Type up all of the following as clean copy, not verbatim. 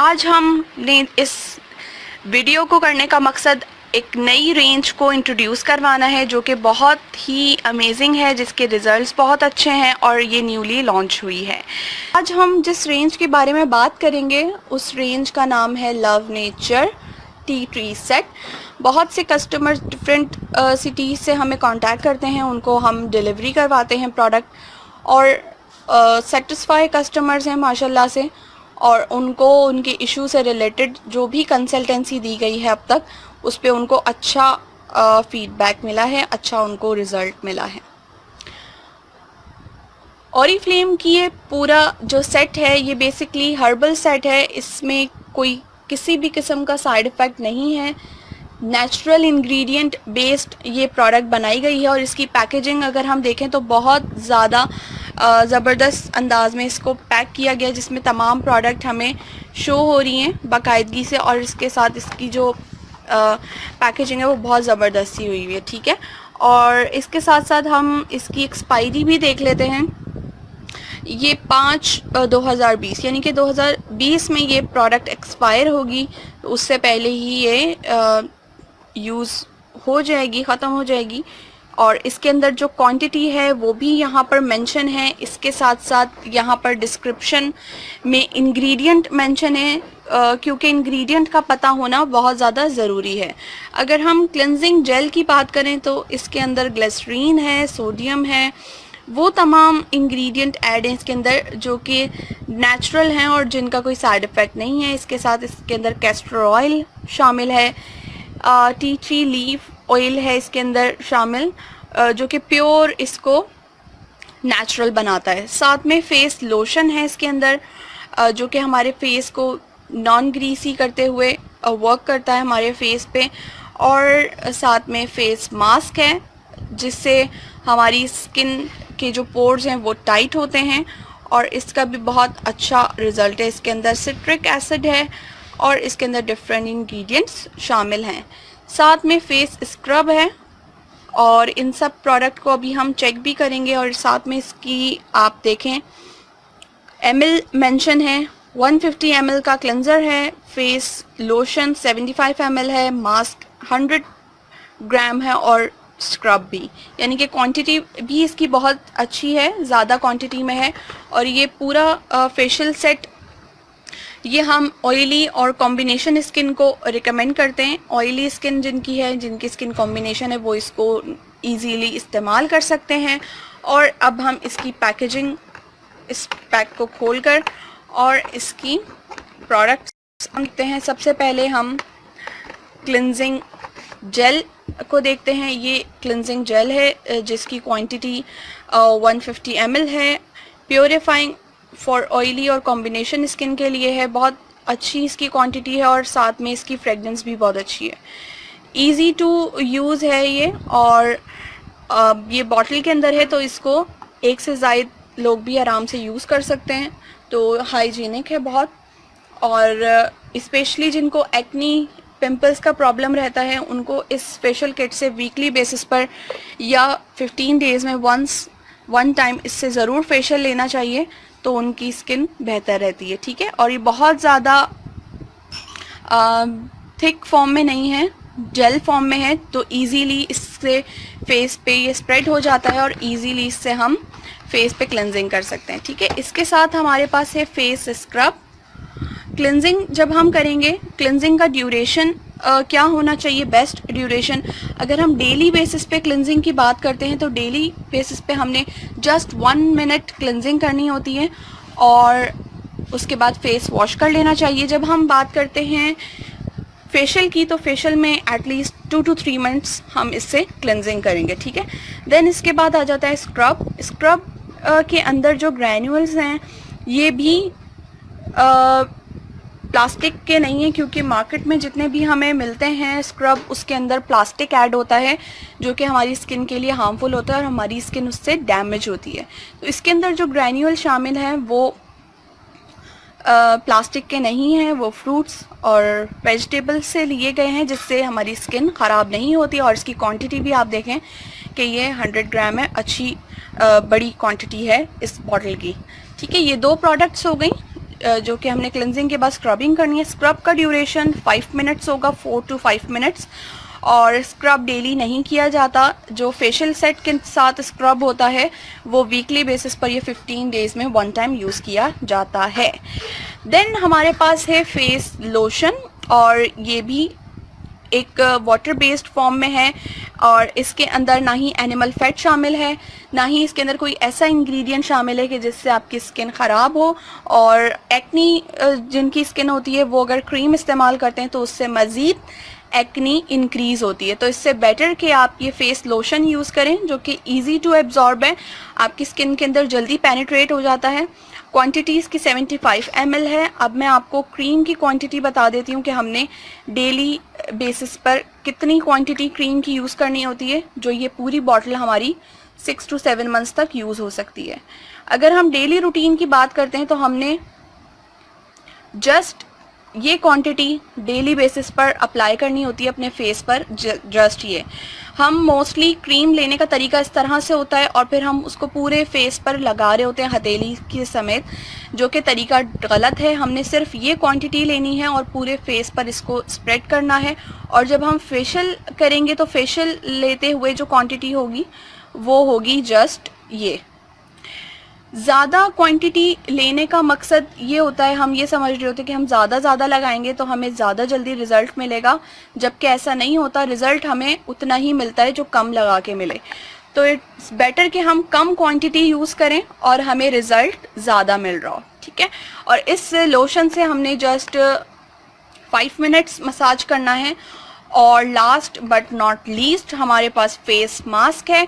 आज हमने इस वीडियो को करने का मकसद एक नई रेंज को इंट्रोड्यूस करवाना है जो कि बहुत ही अमेजिंग है, जिसके रिज़ल्ट्स बहुत अच्छे हैं और ये न्यूली लॉन्च हुई है। आज हम जिस रेंज के बारे में बात करेंगे उस रेंज का नाम है love nature tea tree set. बहुत से कस्टमर्स डिफरेंट सिटीज़ से हमें कांटेक्ट करते हैं, उनको हम डिलीवरी करवाते हैं प्रोडक्ट, और सेटिस्फाई कस्टमर्स हैं माशाल्लाह से, और उनको उनके इशू से रिलेटेड जो भी कंसल्टेंसी दी गई है अब तक उस पे उनको अच्छा फीडबैक मिला है, अच्छा उनको रिज़ल्ट मिला है। ऑरिफ्लेम की ये पूरा जो सेट है ये बेसिकली हर्बल सेट है, इसमें कोई किसी भी किस्म का साइड इफ़ेक्ट नहीं है। नेचुरल इंग्रेडिएंट बेस्ड ये प्रोडक्ट बनाई गई है और इसकी पैकेजिंग अगर हम देखें तो बहुत ज़्यादा ज़बरदस्त अंदाज में इसको पैक किया गया, जिसमें तमाम प्रोडक्ट हमें शो हो रही हैं बाकायदगी से, और इसके साथ इसकी जो पैकेजिंग है वो बहुत ज़बरदस्त सी हुई है। ठीक है, और इसके साथ साथ हम इसकी एक्सपायरी भी देख लेते हैं। ये 5/2020 यानी कि 2020 में ये प्रोडक्ट एक्सपायर होगी, तो उससे पहले ही ये यूज़ हो जाएगी, ख़त्म हो जाएगी। और इसके अंदर जो क्वांटिटी है वो भी यहाँ पर मेंशन है। इसके साथ साथ यहाँ पर डिस्क्रिप्शन में इंग्रेडिएंट मेंशन है, क्योंकि इंग्रेडिएंट का पता होना बहुत ज़्यादा ज़रूरी है। अगर हम क्लेंजिंग जेल की बात करें तो इसके अंदर ग्लिसरीन है, सोडियम है, वो तमाम इंग्रेडिएंट ऐड हैं इसके अंदर जो कि नेचुरल हैं और जिनका कोई साइड इफ़ेक्ट नहीं है। इसके साथ इसके अंदर कैस्टर ऑयल शामिल है, टी ट्री लीफ ऑयल है इसके अंदर शामिल, जो कि प्योर इसको नेचुरल बनाता है। साथ में फेस लोशन है इसके अंदर, जो कि हमारे फेस को नॉन ग्रीसी करते हुए वर्क करता है हमारे फेस पे। और साथ में फेस मास्क है जिससे हमारी स्किन के जो पोर्स हैं वो टाइट होते हैं, और इसका भी बहुत अच्छा रिज़ल्ट है। इसके अंदर सिट्रिक एसिड है और इसके अंदर डिफरेंट इंग्रेडिएंट्स शामिल हैं। साथ में फेस स्क्रब है, और इन सब प्रोडक्ट को अभी हम चेक भी करेंगे। और साथ में इसकी आप देखें ml मेंशन है, 150 ml का क्लेंजर है, फेस लोशन 75 ml है, मास्क 100 ग्राम है, और स्क्रब भी, यानी कि क्वांटिटी भी इसकी बहुत अच्छी है, ज़्यादा क्वांटिटी में है। और ये पूरा फेशियल सेट ये हम ऑयली और कॉम्बिनेशन स्किन को रिकमेंड करते हैं। ऑयली स्किन जिनकी है, जिनकी स्किन कॉम्बिनेशन है, वो इसको इजीली इस्तेमाल कर सकते हैं। और अब हम इसकी पैकेजिंग, इस पैक को खोलकर और इसकी प्रोडक्ट्स देखते हैं। सबसे पहले हम क्लिनजिंग जेल को देखते हैं। ये क्लिनजिंग जेल है जिसकी क्वांटिटी 150 ml है, प्योरीफाइंग फॉर ऑयली और कॉम्बिनेशन स्किन के लिए है। बहुत अच्छी इसकी क्वांटिटी है और साथ में इसकी फ्रेगनेंस भी बहुत अच्छी है। इजी टू यूज़ है ये, और ये बॉटल के अंदर है तो इसको एक से ज़्यादा लोग भी आराम से यूज़ कर सकते हैं, तो हाइजीनिक है बहुत। और स्पेशली जिनको एक्नी पिंपल्स का प्रॉब्लम रहता है उनको इस फेशियल किट से वीकली बेसिस पर या 15 डेज़ में वन टाइम इससे ज़रूर फेशियल लेना चाहिए, तो उनकी स्किन बेहतर रहती है। ठीक है, और ये बहुत ज़्यादा थिक फॉर्म में नहीं है, जेल फॉर्म में है, तो इजीली इससे फेस पे ये स्प्रेड हो जाता है और इजीली इससे हम फेस पे क्लेंजिंग कर सकते हैं। ठीक है, इसके साथ हमारे पास है फेस स्क्रब। क्लेंजिंग जब हम करेंगे, क्लेंजिंग का ड्यूरेशन क्या होना चाहिए, बेस्ट ड्यूरेशन, अगर हम डेली बेसिस पे क्लेंजिंग की बात करते हैं तो डेली बेसिस पे हमने जस्ट 1 मिनट क्लेंजिंग करनी होती है और उसके बाद फेस वॉश कर लेना चाहिए। जब हम बात करते हैं फेशियल की तो फेशियल में एटलीस्ट 2 to 3 मिनट्स हम इससे क्लेंजिंग करेंगे। ठीक है, देन इसके बाद आ जाता है स्क्रब। स्क्रब के अंदर जो ग्रैन्यूल्स हैं ये भी प्लास्टिक के नहीं है, क्योंकि मार्केट में जितने भी हमें मिलते हैं स्क्रब उसके अंदर प्लास्टिक ऐड होता है जो कि हमारी स्किन के लिए हार्मफुल होता है और हमारी स्किन उससे डैमेज होती है। तो इसके अंदर जो ग्रैन्यूल शामिल हैं वो प्लास्टिक के नहीं हैं, वो फ्रूट्स और वेजिटेबल्स से लिए गए हैं जिससे हमारी स्किन ख़राब नहीं होती। और इसकी क्वांटिटी भी आप देखें कि ये 100 ग्राम है, अच्छी बड़ी क्वांटिटी है इस बॉटल की। ठीक है, ये 2 प्रोडक्ट्स हो गई जो कि हमने क्लेंजिंग के बाद स्क्रबिंग करनी है। स्क्रब का ड्यूरेशन 5 मिनट्स होगा, 4 to 5 मिनट्स, और स्क्रब डेली नहीं किया जाता। जो फेशियल सेट के साथ स्क्रब होता है वो वीकली बेसिस पर ये 15 डेज़ में 1 टाइम यूज़ किया जाता है। देन हमारे पास है फेस लोशन, और ये भी एक वाटर बेस्ड फॉर्म में है, और इसके अंदर ना ही एनिमल फैट शामिल है, ना ही इसके अंदर कोई ऐसा इंग्रेडिएंट शामिल है कि जिससे आपकी स्किन ख़राब हो। और एक्नी जिनकी स्किन होती है वो अगर क्रीम इस्तेमाल करते हैं तो उससे मज़ीद एक्नी इंक्रीज़ होती है। तो इससे बेटर कि आप ये फेस लोशन यूज़ करें जो कि ईजी टू एब्जॉर्ब है, आपकी स्किन के अंदर जल्दी पेनिट्रेट हो जाता है। क्वांटिटी इसकी 75 ml है। अब मैं आपको क्रीम की क्वांटिटी बता देती हूँ कि हमने डेली बेसिस पर कितनी क्वांटिटी क्रीम की यूज़ करनी होती है, जो ये पूरी बॉटल हमारी 6 to 7 मंथ्स तक यूज़ हो सकती है। अगर हम डेली रूटीन की बात करते हैं तो हमने जस्ट ये क्वांटिटी डेली बेसिस पर अप्लाई करनी होती है अपने फेस पर। जस्ट ये हम मोस्टली क्रीम लेने का तरीका इस तरह से होता है और फिर हम उसको पूरे फेस पर लगा रहे होते हैं हथेली के समेत, जो कि तरीका गलत है। हमने सिर्फ ये क्वांटिटी लेनी है और पूरे फेस पर इसको स्प्रेड करना है। और जब हम फेशियल करेंगे तो फेशियल लेते हुए जो क्वांटिटी होगी वो होगी जस्ट ये। ज़्यादा क्वांटिटी लेने का मकसद ये होता है, हम ये समझ रहे होते हैं कि हम ज़्यादा लगाएंगे तो हमें ज़्यादा जल्दी रिज़ल्ट मिलेगा, जबकि ऐसा नहीं होता। रिज़ल्ट हमें उतना ही मिलता है जो कम लगा के मिले। तो इट्स बेटर कि हम कम क्वांटिटी यूज़ करें और हमें रिज़ल्ट ज़्यादा मिल रहा हो, ठीक है। और इस लोशन से हमने जस्ट 5 मिनट्स मसाज करना है। और लास्ट बट नॉट लीस्ट हमारे पास फेस मास्क है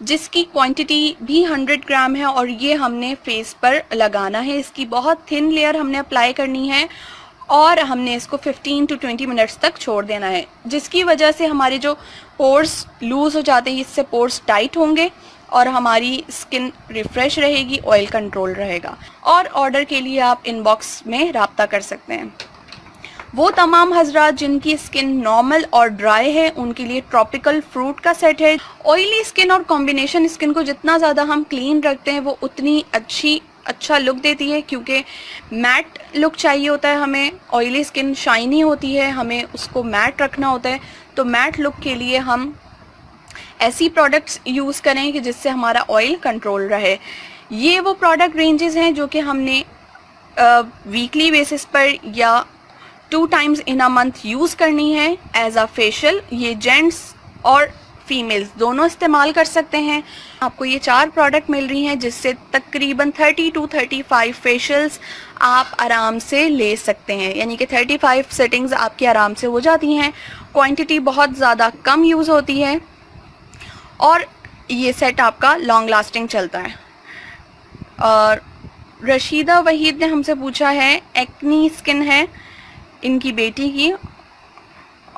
जिसकी क्वांटिटी भी 100 ग्राम है, और ये हमने फेस पर लगाना है। इसकी बहुत थिन लेयर हमने अप्लाई करनी है और हमने इसको 15 to 20 मिनट्स तक छोड़ देना है, जिसकी वजह से हमारे जो पोर्स लूज़ हो जाते हैं इससे पोर्स टाइट होंगे और हमारी स्किन रिफ़्रेश रहेगी, ऑयल कंट्रोल रहेगा। और ऑर्डर के लिए आप इनबॉक्स में राब्ता कर सकते हैं। वो तमाम हजरात जिनकी स्किन नॉर्मल और ड्राई है उनके लिए ट्रॉपिकल फ्रूट का सेट है। ऑयली स्किन और कॉम्बिनेशन स्किन को जितना ज़्यादा हम क्लीन रखते हैं वो उतनी अच्छा लुक देती है, क्योंकि मैट लुक चाहिए होता है हमें। ऑयली स्किन शाइनी होती है, हमें उसको मैट रखना होता है। तो मैट लुक के लिए हम ऐसी प्रोडक्ट्स यूज़ करें कि जिससे हमारा ऑयल कंट्रोल रहे। ये वो प्रोडक्ट रेंजेस हैं जो कि हमने वीकली बेसिस पर या 2 times in a month use करनी है एज अ फेशियल। ये जेंट्स और फीमेल्स दोनों इस्तेमाल कर सकते हैं। आपको ये 4 प्रोडक्ट मिल रही हैं जिससे तकरीबन 30 to 35 फेशियल्स आप आराम से ले सकते हैं, यानी कि 35 सेटिंग्स आपकी आराम से हो जाती हैं। क्वांटिटी बहुत ज़्यादा कम यूज़ होती है और ये सेट आपका लॉन्ग लास्टिंग चलता है। और रशीदा वहीद ने हमसे पूछा है, एक्नी स्किन है इनकी बेटी की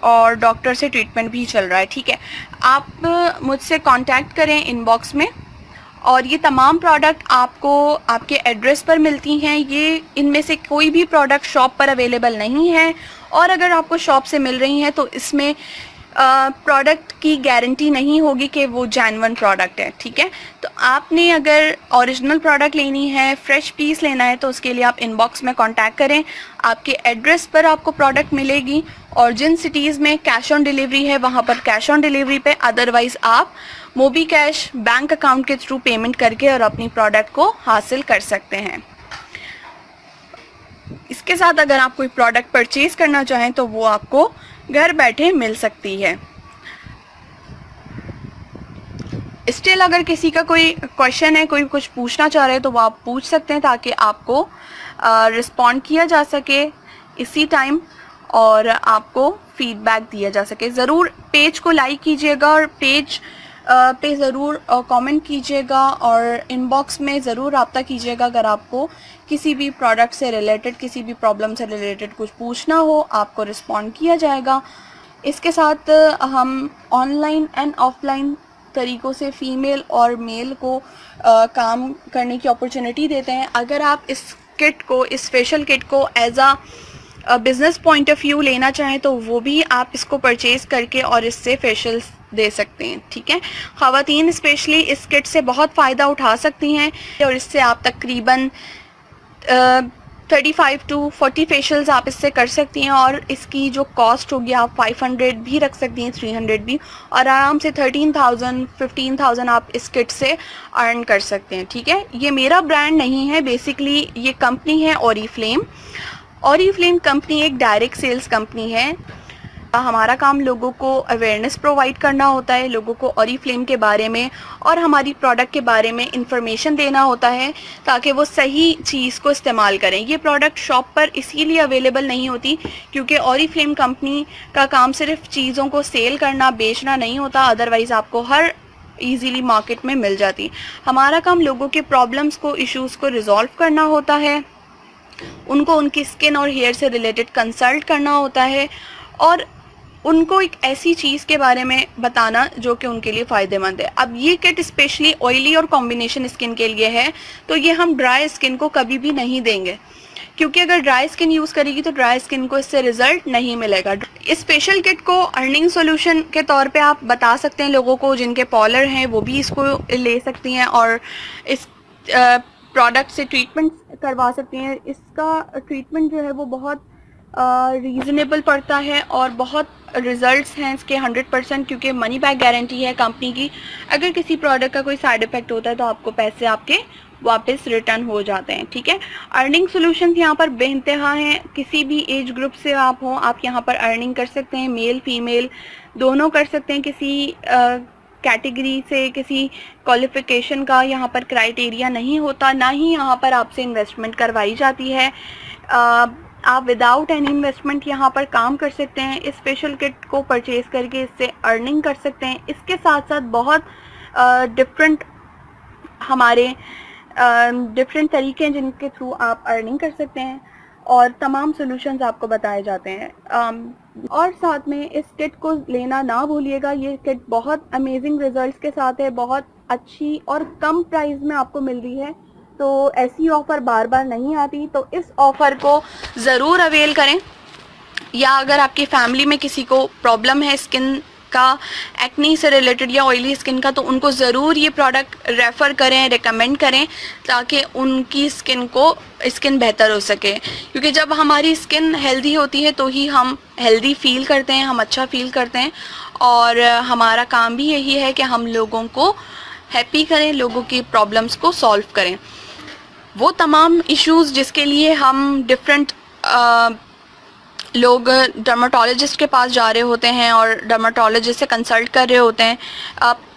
और डॉक्टर से ट्रीटमेंट भी चल रहा है, ठीक है। आप मुझसे कांटेक्ट करें इनबॉक्स में, और ये तमाम प्रोडक्ट आपको आपके एड्रेस पर मिलती हैं। ये इनमें से कोई भी प्रोडक्ट शॉप पर अवेलेबल नहीं है, और अगर आपको शॉप से मिल रही हैं तो इसमें प्रोडक्ट की गारंटी नहीं होगी कि वो जेन्युइन प्रोडक्ट है, ठीक है। तो आपने अगर ओरिजिनल प्रोडक्ट लेनी है, फ्रेश पीस लेना है, तो उसके लिए आप इनबॉक्स में कांटेक्ट करें। आपके एड्रेस पर आपको प्रोडक्ट मिलेगी, और जिन सिटीज़ में कैश ऑन डिलीवरी है वहाँ पर कैश ऑन डिलीवरी पे, अदरवाइज़ आप मोबी कैश बैंक अकाउंट के थ्रू पेमेंट करके और अपनी प्रोडक्ट को हासिल कर सकते हैं। इसके साथ अगर आप कोई प्रोडक्ट परचेज़ करना चाहें तो वो आपको घर बैठे मिल सकती है। स्टिल अगर किसी का कोई क्वेश्चन है, कोई कुछ पूछना चाह रहे हैं तो वो आप पूछ सकते हैं, ताकि आपको रिस्पॉन्ड किया जा सके इसी टाइम और आपको फीडबैक दिया जा सके। ज़रूर पेज को लाइक कीजिएगा और पेज पे ज़रूर कमेंट कीजिएगा, और इनबॉक्स में ज़रूर रब्ता कीजिएगा अगर आपको किसी भी प्रोडक्ट से रिलेटेड, किसी भी प्रॉब्लम से रिलेटेड कुछ पूछना हो, आपको रिस्पॉन्ड किया जाएगा। इसके साथ हम ऑनलाइन एंड ऑफलाइन तरीक़ों से फ़ीमेल और मेल को काम करने की अपॉर्चुनिटी देते हैं। अगर आप इस किट को, इस फेशियल किट को as a business point of view लेना चाहें तो वो भी आप इसको परचेज़ करके और इससे फेशियल्स दे सकते हैं, ठीक है। ख़वातीन स्पेशली इस किट से बहुत फ़ायदा उठा सकती हैं, और इससे आप तकरीबन 35 to 40 फेशियल्स आप इससे कर सकती हैं, और इसकी जो कॉस्ट होगी आप 500 भी रख सकती हैं, 300 भी, और आराम से 13,000 15,000 आप इस किट से अर्न कर सकते हैं। ठीक है, ये मेरा ब्रांड नहीं है, बेसिकली ये कंपनी है ऑरिफ्लेम। ऑरिफ्लेम कंपनी एक डायरेक्ट सेल्स कंपनी है। हमारा काम लोगों को अवेयरनेस प्रोवाइड करना होता है, लोगों को ऑरिफ्लेम के बारे में और हमारी प्रोडक्ट के बारे में इंफॉर्मेशन देना होता है ताकि वो सही चीज़ को इस्तेमाल करें। ये प्रोडक्ट शॉप पर इसीलिए अवेलेबल नहीं होती क्योंकि ऑरिफ्लेम कंपनी का काम सिर्फ चीज़ों को सेल करना, बेचना नहीं होता, अदरवाइज़ आपको हर ईजीली मार्केट में मिल जाती। हमारा काम लोगों के प्रॉब्लम्स को, इश्यूज़ को रिजॉल्व करना होता है, उनको उनकी स्किन और हेयर से रिलेटेड कंसल्ट करना होता है और उनको एक ऐसी चीज़ के बारे में बताना जो कि उनके लिए फ़ायदेमंद है। अब ये किट स्पेशली ऑयली और कॉम्बिनेशन स्किन के लिए है, तो ये हम ड्राई स्किन को कभी भी नहीं देंगे क्योंकि अगर ड्राई स्किन यूज़ करेगी तो ड्राई स्किन को इससे रिजल्ट नहीं मिलेगा। इस स्पेशल किट को अर्निंग सॉल्यूशन के तौर पे आप बता सकते हैं लोगों को, जिनके पॉलर हैं वो भी इसको ले सकती हैं और इस प्रोडक्ट से ट्रीटमेंट करवा सकती हैं। इसका ट्रीटमेंट जो है वो बहुत रीज़नेबल पड़ता है और बहुत रिजल्ट्स हैं इसके 100%, क्योंकि मनी बैक गारंटी है कंपनी की। अगर किसी प्रोडक्ट का कोई साइड इफ़ेक्ट होता है तो आपको पैसे आपके वापस रिटर्न हो जाते हैं। ठीक है, अर्निंग सॉल्यूशंस यहाँ पर बेइंतहा हैं। किसी भी एज ग्रुप से आप हों, आप यहाँ पर अर्निंग कर सकते हैं, मेल फीमेल दोनों कर सकते हैं। किसी कैटेगरी से, किसी क्वालिफ़िकेशन का यहाँ पर क्राइटेरिया नहीं होता, ना ही यहाँ पर आपसे इन्वेस्टमेंट करवाई जाती है। आप विदाउट एनी इन्वेस्टमेंट यहाँ पर काम कर सकते हैं। इस स्पेशल किट को परचेज करके इससे अर्निंग कर सकते हैं। इसके साथ साथ बहुत डिफरेंट हमारे डिफरेंट तरीके हैं जिनके थ्रू आप अर्निंग कर सकते हैं और तमाम सॉल्यूशंस आपको बताए जाते हैं। और साथ में इस किट को लेना ना भूलिएगा, ये किट बहुत अमेजिंग रिजल्ट्स के साथ है, बहुत अच्छी और कम प्राइस में आपको मिल रही है। तो ऐसी ऑफ़र बार बार नहीं आती, तो इस ऑफ़र को ज़रूर अवेल करें। या अगर आपकी फैमिली में किसी को प्रॉब्लम है स्किन का, एक्नी से रिलेटेड या ऑयली स्किन का, तो उनको ज़रूर ये प्रोडक्ट रेफ़र करें, रिकमेंड करें ताकि उनकी स्किन बेहतर हो सके। क्योंकि जब हमारी स्किन हेल्दी होती है तो ही हम हेल्दी फील करते हैं, हम अच्छा फील करते हैं। और हमारा काम भी यही है कि हम लोगों को हैप्पी करें, लोगों की प्रॉब्लम्स को सॉल्व करें। वो तमाम इश्यूज़ जिसके लिए हम डिफरेंट लोग डर्माटोलॉजिस्ट के पास जा रहे होते हैं और डर्माटोलॉजिस्ट से कंसल्ट कर रहे होते हैं।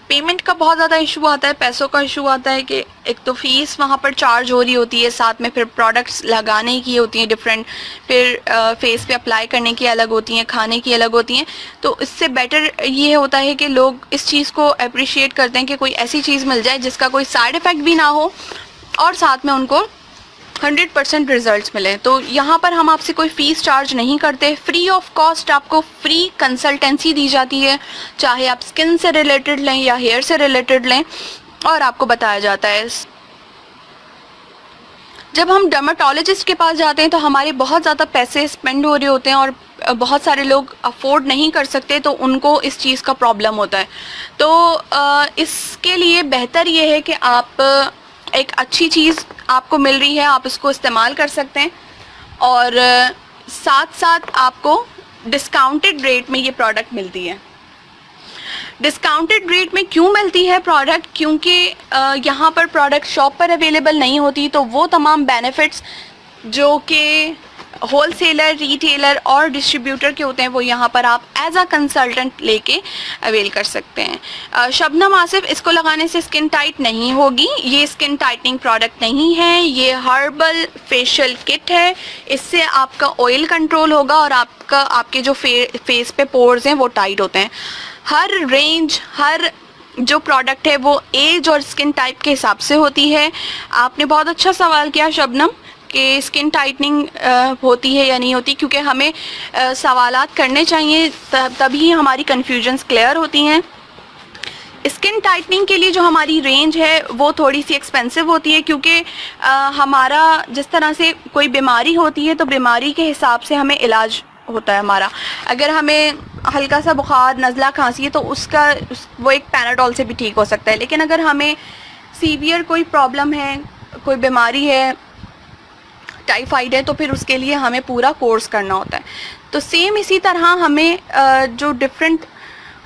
पेमेंट का बहुत ज़्यादा इशू आता है, पैसों का इशू आता है कि एक तो फ़ीस वहाँ पर चार्ज हो रही होती है, साथ में फिर प्रोडक्ट्स लगाने की होती हैं डिफरेंट, फिर फेस पे अप्लाई करने की अलग होती हैं, खाने की अलग होती हैं। तो इससे बेटर ये होता है कि लोग इस चीज़ को अप्रिशिएट करते हैं कि कोई ऐसी चीज़ मिल जाए जिसका कोई साइड इफ़ेक्ट भी ना हो और साथ में उनको 100% रिजल्ट्स मिले। तो यहाँ पर हम आपसे कोई फ़ीस चार्ज नहीं करते, फ्री ऑफ कॉस्ट आपको फ्री कंसल्टेंसी दी जाती है, चाहे आप स्किन से रिलेटेड लें या हेयर से रिलेटेड लें, और आपको बताया जाता है। जब हम डर्माटोलॉजिस्ट के पास जाते हैं तो हमारे बहुत ज़्यादा पैसे स्पेंड हो रहे होते हैं और बहुत सारे लोग अफोर्ड नहीं कर सकते, तो उनको इस चीज़ का प्रॉब्लम होता है। तो इसके लिए बेहतर ये है कि आप एक अच्छी चीज़ आपको मिल रही है, आप इसको इस्तेमाल कर सकते हैं और साथ साथ आपको डिस्काउंटेड रेट में ये प्रोडक्ट मिलती है। डिस्काउंटेड रेट में क्यों मिलती है प्रोडक्ट? क्योंकि यहाँ पर प्रोडक्ट शॉप पर अवेलेबल नहीं होती, तो वो तमाम बेनिफिट्स जो कि होलसेलर, रिटेलर और डिस्ट्रीब्यूटर के होते हैं वो यहाँ पर आप एज अ कंसल्टेंट लेके अवेल कर सकते हैं। शबनम आसिफ, इसको लगाने से स्किन टाइट नहीं होगी, ये स्किन टाइटनिंग प्रोडक्ट नहीं है, ये हर्बल फेशियल किट है। इससे आपका ऑयल कंट्रोल होगा और आपके जो फेस पे पोर्स हैं वो टाइट होते हैं। हर रेंज, हर जो प्रोडक्ट है वो एज और स्किन टाइप के हिसाब से होती है। आपने बहुत अच्छा सवाल किया शबनम कि स्किन टाइटनिंग होती है या नहीं होती, क्योंकि हमें सवालात करने चाहिए, तभी हमारी कन्फ्यूजन्स क्लियर होती हैं। स्किन टाइटनिंग के लिए जो हमारी रेंज है वो थोड़ी सी एक्सपेंसिव होती है, क्योंकि हमारा जिस तरह से कोई बीमारी होती है तो बीमारी के हिसाब से हमें इलाज होता है हमारा। अगर हमें हल्का सा बुखार, नज़ला, खांसी है तो वो एक पैनाडोल से भी ठीक हो सकता है। लेकिन अगर हमें सीवियर कोई प्रॉब्लम है, कोई बीमारी है, टाइफाइड है तो फिर उसके लिए हमें पूरा कोर्स करना होता है। तो सेम इसी तरह हमें जो डिफरेंट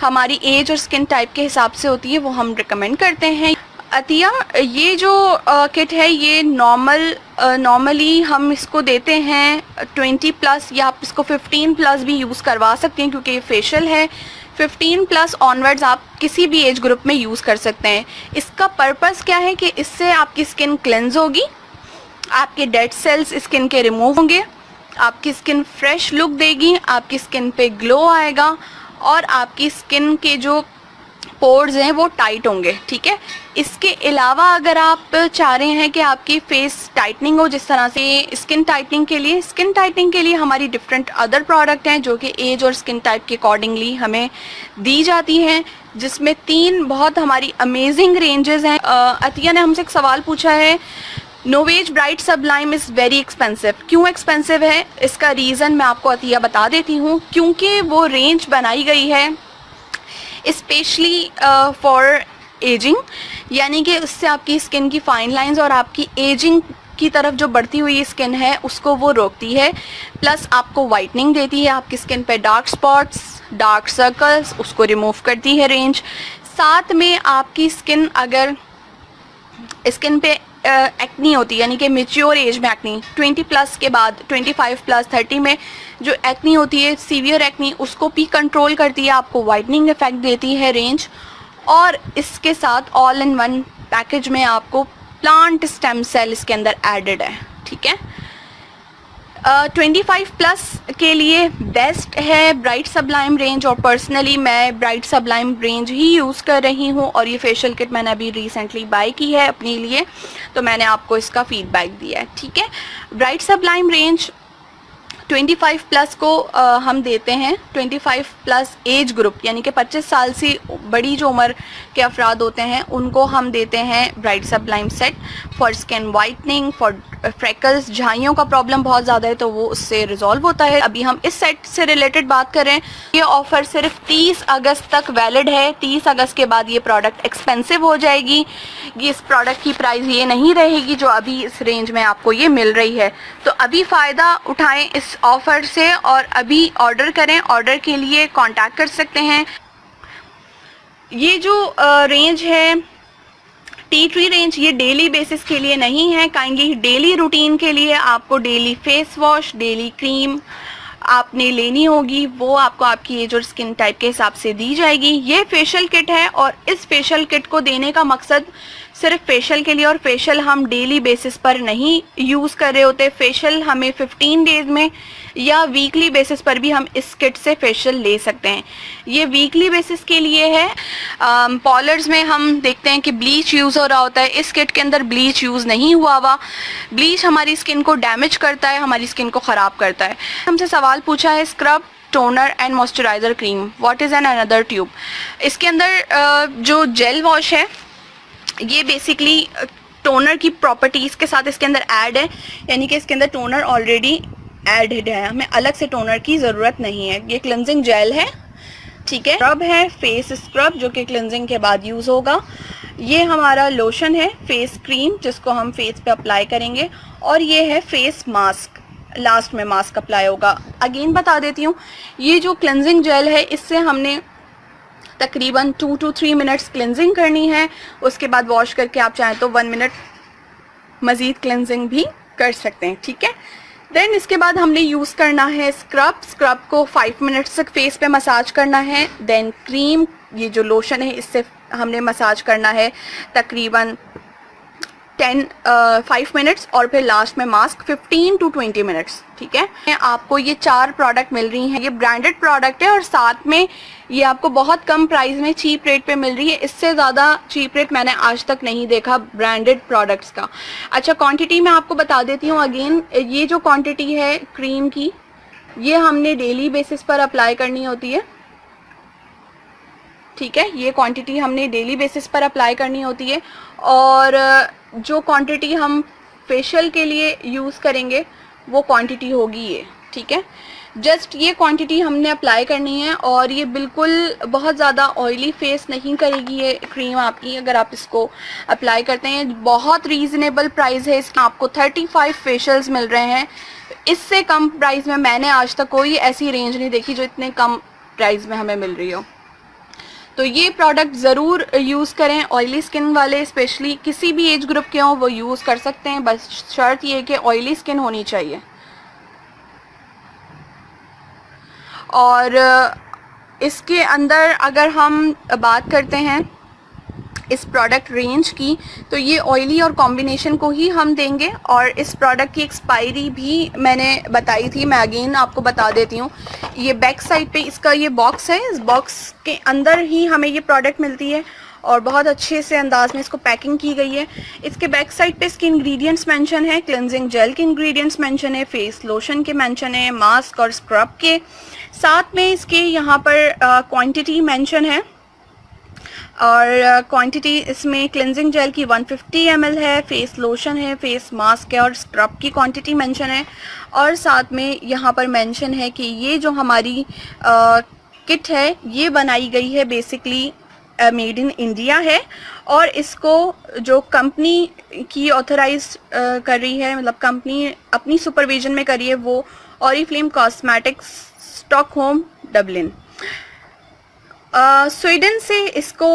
हमारी एज और स्किन टाइप के हिसाब से होती है वो हम रिकमेंड करते हैं। अतिया, ये जो किट है ये नॉर्मली हम इसको देते हैं 20 प्लस, या आप इसको 15 प्लस भी यूज़ करवा सकते हैं क्योंकि ये फेशियल है। 15 प्लस ऑनवर्ड्स आप किसी भी एज ग्रुप में यूज़ कर सकते हैं। इसका पर्पस क्या है कि इससे आपकी स्किन क्लेंज होगी, आपके डेड सेल्स स्किन के रिमूव होंगे, आपकी स्किन फ्रेश लुक देगी, आपकी स्किन पे ग्लो आएगा और आपकी स्किन के जो पोर्स हैं वो टाइट होंगे, ठीक है। इसके अलावा अगर आप चाह रहे हैं कि आपकी फेस टाइटनिंग हो, जिस तरह से स्किन टाइटनिंग के लिए हमारी डिफरेंट अदर प्रोडक्ट हैं जो कि एज और स्किन टाइप के अकॉर्डिंगली हमें दी जाती हैं, जिसमें 3 बहुत हमारी अमेजिंग रेंजेस हैं। अतिया ने हमसे एक सवाल पूछा है, Novage bright sublime is very expensive. क्यों एक्सपेंसिव है, इसका रीज़न मैं आपको अतिया बता देती हूँ। क्योंकि वो रेंज बनाई गई है स्पेशली फॉर एजिंग, यानी कि उससे आपकी स्किन की फाइन लाइंस और आपकी एजिंग की तरफ जो बढ़ती हुई स्किन है उसको वो रोकती है, प्लस आपको वाइटनिंग देती है, आपकी स्किन पे डार्क स्पॉट्स, डार्क सर्कल्स उसको रिमूव करती है रेंज। साथ में आपकी स्किन अगर स्किन पे एक्नी होती है, यानी कि मेच्योर एज में एक्नी 20 प्लस के बाद 25 प्लस 30 में जो एक्नी होती है, सीवियर एक्नी, उसको भी कंट्रोल करती है, आपको वाइटनिंग इफेक्ट देती है रेंज। और इसके साथ ऑल इन वन पैकेज में आपको प्लांट स्टेम सेल इसके अंदर एडेड है, ठीक है। 25 प्लस के लिए बेस्ट है ब्राइट सबलाइम रेंज, और पर्सनली मैं ब्राइट सबलाइम रेंज ही यूज़ कर रही हूँ, और ये फेशियल किट मैंने अभी रिसेंटली बाय की है अपने लिए, तो मैंने आपको इसका फीडबैक दिया है, ठीक है। ब्राइट सबलाइम रेंज 25 प्लस को हम देते हैं 25 प्लस एज ग्रुप, यानी कि 25 साल से बड़ी जो उम्र के अफराद होते हैं उनको हम देते हैं bright sublime set for skin whitening, for freckles, झाइयों का प्रॉब्लम बहुत ज़्यादा है तो वो उससे रिजॉल्व होता है। अभी हम इस सेट से रिलेटेड बात करें, ये ऑफ़र सिर्फ 30 अगस्त तक वैलिड है। 30 अगस्त के बाद ये प्रोडक्ट एक्सपेंसिव हो जाएगी, ये इस प्रोडक्ट की प्राइस ये नहीं रहेगी जो अभी इस रेंज में आपको ये मिल रही है। तो अभी फ़ायदा उठाएं इस ऑफ़र से और अभी ऑर्डर करें। ऑर्डर के लिए कांटेक्ट कर सकते हैं। ये जो रेंज है टी ट्री रेंज, ये डेली बेसिस के लिए नहीं है। काइंडली डेली रूटीन के लिए आपको daily face wash, daily cream आपने लेनी होगी, वो आपको आपकी एज और स्किन टाइप के हिसाब से दी जाएगी। ये फेशियल किट है और इस फेशियल किट को देने का मकसद सिर्फ फेशियल के लिए, और फेशियल हम डेली बेसिस पर नहीं यूज़ कर रहे होते। फेशियल हमें 15 डेज में या वीकली बेसिस पर भी हम इस किट से फेशियल ले सकते हैं। ये वीकली बेसिस के लिए है। पार्लर्स में हम देखते हैं कि ब्लीच यूज़ हो रहा होता है, इस किट के अंदर ब्लीच यूज़ नहीं हुआ हुआ। ब्लीच हमारी स्किन को डैमेज करता है, हमारी स्किन को ख़राब करता है। हमसे सवाल पूछा है, scrub, toner and moisturiser cream, what is an another tube. इसके अंदर जो जेल वॉश है ये बेसिकली टोनर की प्रॉपर्टीज़ के साथ इसके अंदर ऐड है, यानी कि इसके अंदर टोनर ऑलरेडी एडेड है, हमें अलग से टोनर की ज़रूरत नहीं है। ये क्लिनजिंग जेल है, ठीक है। स्क्रब है, फेस स्क्रब जो कि क्लिनजिंग के बाद यूज़ होगा। ये हमारा लोशन है, फेस क्रीम जिसको हम फेस पे अप्लाई करेंगे, और ये है फेस मास्क, लास्ट में मास्क अप्लाई होगा। अगेन बता देती हूँ, ये जो क्लिनजिंग जेल है इससे हमने तकरीबन 2 to 3 मिनट्स क्लिनजिंग करनी है, उसके बाद वॉश करके आप चाहें तो 1 मिनट मज़ीद क्लिनजिंग भी कर सकते हैं, ठीक है। देन इसके बाद हमने यूज़ करना है स्क्रब। स्क्रब को 5 मिनट्स तक फेस पे मसाज करना है। देन क्रीम, ये जो लोशन है इससे हमने मसाज करना है तकरीबन 5 मिनट्स, और फिर लास्ट में मास्क 15 to 20 मिनट्स, ठीक है। आपको ये 4 प्रोडक्ट मिल रही हैं। ये ब्रांडेड प्रोडक्ट है और साथ में ये आपको बहुत कम प्राइस में चीप रेट पे मिल रही है। इससे ज़्यादा चीप रेट मैंने आज तक नहीं देखा ब्रांडेड प्रोडक्ट्स का। अच्छा, क्वांटिटी मैं आपको बता देती हूँ अगेन। ये जो क्वांटिटी है क्रीम की, ये हमने डेली बेसिस पर अप्लाई करनी होती है, ठीक है। ये क्वांटिटी हमने डेली बेसिस पर अप्लाई करनी होती है, और जो क्वांटिटी हम फेशियल के लिए यूज़ करेंगे वो क्वांटिटी होगी ये, ठीक है। जस्ट ये क्वांटिटी हमने अप्लाई करनी है और ये बिल्कुल बहुत ज़्यादा ऑयली फेस नहीं करेगी ये क्रीम आपकी, अगर आप इसको अप्लाई करते हैं। बहुत रीज़नेबल प्राइस है इसका, आपको 35 फेशियल्स मिल रहे हैं। इससे कम प्राइस में मैंने आज तक कोई ऐसी रेंज नहीं देखी जो इतने कम प्राइस में हमें मिल रही हो। तो ये प्रोडक्ट ज़रूर यूज़ करें। ऑयली स्किन वाले स्पेशली किसी भी एज ग्रुप के हों वो यूज़ कर सकते हैं, बस शर्त ये कि ऑयली स्किन होनी चाहिए। और इसके अंदर अगर हम बात करते हैं इस प्रोडक्ट रेंज की, तो ये ऑयली और कॉम्बिनेशन को ही हम देंगे। और इस प्रोडक्ट की एक्सपायरी भी मैंने बताई थी, मैं अगेन आपको बता देती हूँ। ये बैक साइड पे इसका ये बॉक्स है, इस बॉक्स के अंदर ही हमें ये प्रोडक्ट मिलती है और बहुत अच्छे से अंदाज में इसको पैकिंग की गई है। इसके बैक साइड पे इसके इंग्रेडिएंट्स मेंशन है, क्लेंजिंग जेल के इंग्रेडिएंट्स मेंशन है, फेस लोशन के मेंशन है, मास्क और स्क्रब के। साथ में इसके यहाँ पर क्वांटिटी मेंशन है और क्वांटिटी इसमें क्लेंजिंग जेल की 150 ml है, फेस लोशन है, फेस मास्क है और स्क्रब की क्वांटिटी मेंशन है। और साथ में यहाँ पर मेंशन है कि ये जो हमारी किट है ये बनाई गई है बेसिकली मेड इन इंडिया है और इसको जो कंपनी की ऑथराइज कर रही है, मतलब कंपनी अपनी सुपरविजन में कर रही है, वो Oriflame cosmetics, Stockholm, Dublin. Sweden से इसको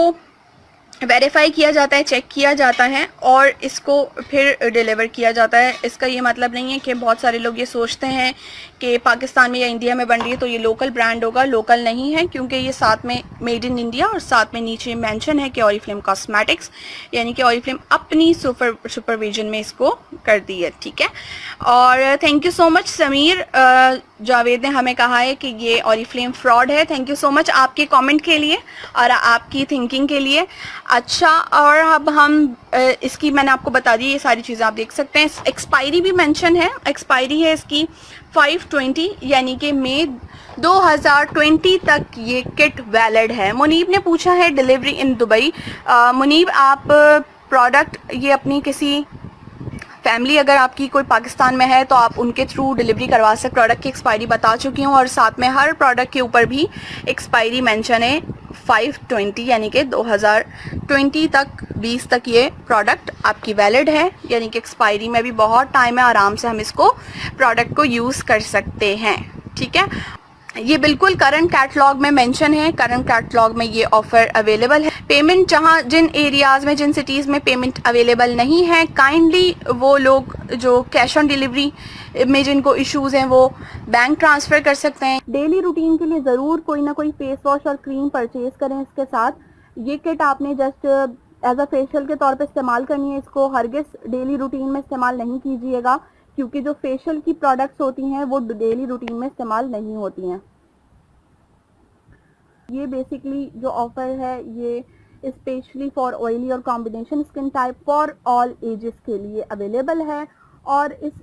वेरीफाई किया जाता है, चेक किया जाता है और इसको फिर डिलीवर किया जाता है। इसका ये मतलब नहीं है कि बहुत सारे लोग ये सोचते हैं कि पाकिस्तान में या इंडिया में बन रही है तो ये लोकल ब्रांड होगा। लोकल नहीं है, क्योंकि ये साथ में मेड इन इंडिया और साथ में नीचे मेंशन है कि ऑरिफ्लेम कॉस्मेटिक्स, यानी कि ऑरिफ्लेम अपनी सुपरविजन में इसको कर दी है। ठीक है, और thank you so much Sameer Javed ने हमें कहा है कि ये ऑरिफ्लेम फ्रॉड है। थैंक यू सो मच आपके कमेंट के लिए और आपकी थिंकिंग के लिए। अच्छा, और अब हम इसकी मैंने आपको बता दी, ये सारी चीज़ें आप देख सकते हैं। एक्सपायरी भी मेंशन है, एक्सपायरी है इसकी 5/20 यानी कि मई 2020 तक ये किट वैलिड है। मुनीब ने पूछा है डिलीवरी इन दुबई। मुनीब, आप प्रोडक्ट ये अपनी किसी फैमिली अगर आपकी कोई पाकिस्तान में है तो आप उनके थ्रू डिलीवरी करवा सकते। प्रोडक्ट की एक्सपायरी बता चुकी हूँ और साथ में हर प्रोडक्ट के ऊपर भी एक्सपायरी मेंशन है 5/20 यानी कि 2020 तक, 20 तक ये प्रोडक्ट आपकी वैलिड है, यानी कि एक्सपायरी में भी बहुत टाइम है, आराम से हम इसको प्रोडक्ट को यूज़ कर सकते हैं। ठीक है, ये बिल्कुल करंट कैटलॉग में मेंशन है, करंट कैटलॉग में ये ऑफ़र अवेलेबल है। पेमेंट जहाँ जिन एरियाज़ में, जिन सिटीज़ में पेमेंट अवेलेबल नहीं है, काइंडली वो लोग जो कैश ऑन डिलीवरी में जिनको इश्यूज़ हैं वो बैंक ट्रांसफ़र कर सकते हैं। डेली रूटीन के लिए ज़रूर कोई ना कोई फेस वॉश और क्रीम परचेज़ करें इसके साथ। ये किट आपने जस्ट एज अ फेशियल के तौर पे इस्तेमाल करनी है, इसको हरगिज़ डेली रूटीन में इस्तेमाल नहीं कीजिएगा, क्योंकि जो फेशियल की प्रोडक्ट्स होती हैं वो डेली रूटीन में इस्तेमाल नहीं होती हैं। ये बेसिकली जो ऑफ़र है ये स्पेशली फॉर ऑयली और combination skin type for all ages के लिए अवेलेबल है। और इस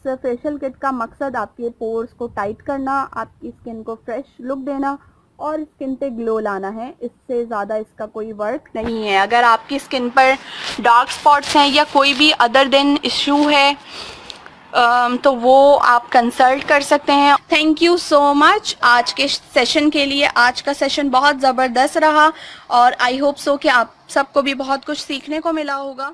फेशियल किट का मकसद आपके पोर्स को टाइट करना, आपकी स्किन को फ्रेश लुक देना और स्किन पे ग्लो लाना है। इससे ज़्यादा इसका कोई वर्क नहीं है। अगर आपकी स्किन पर डार्क स्पॉट्स हैं या कोई भी अदर देन इशू है तो वो आप कंसल्ट कर सकते हैं। थैंक यू सो मच आज के सेशन के लिए। आज का सेशन बहुत ज़बरदस्त रहा और आई होप सो कि आप सबको भी बहुत कुछ सीखने को मिला होगा।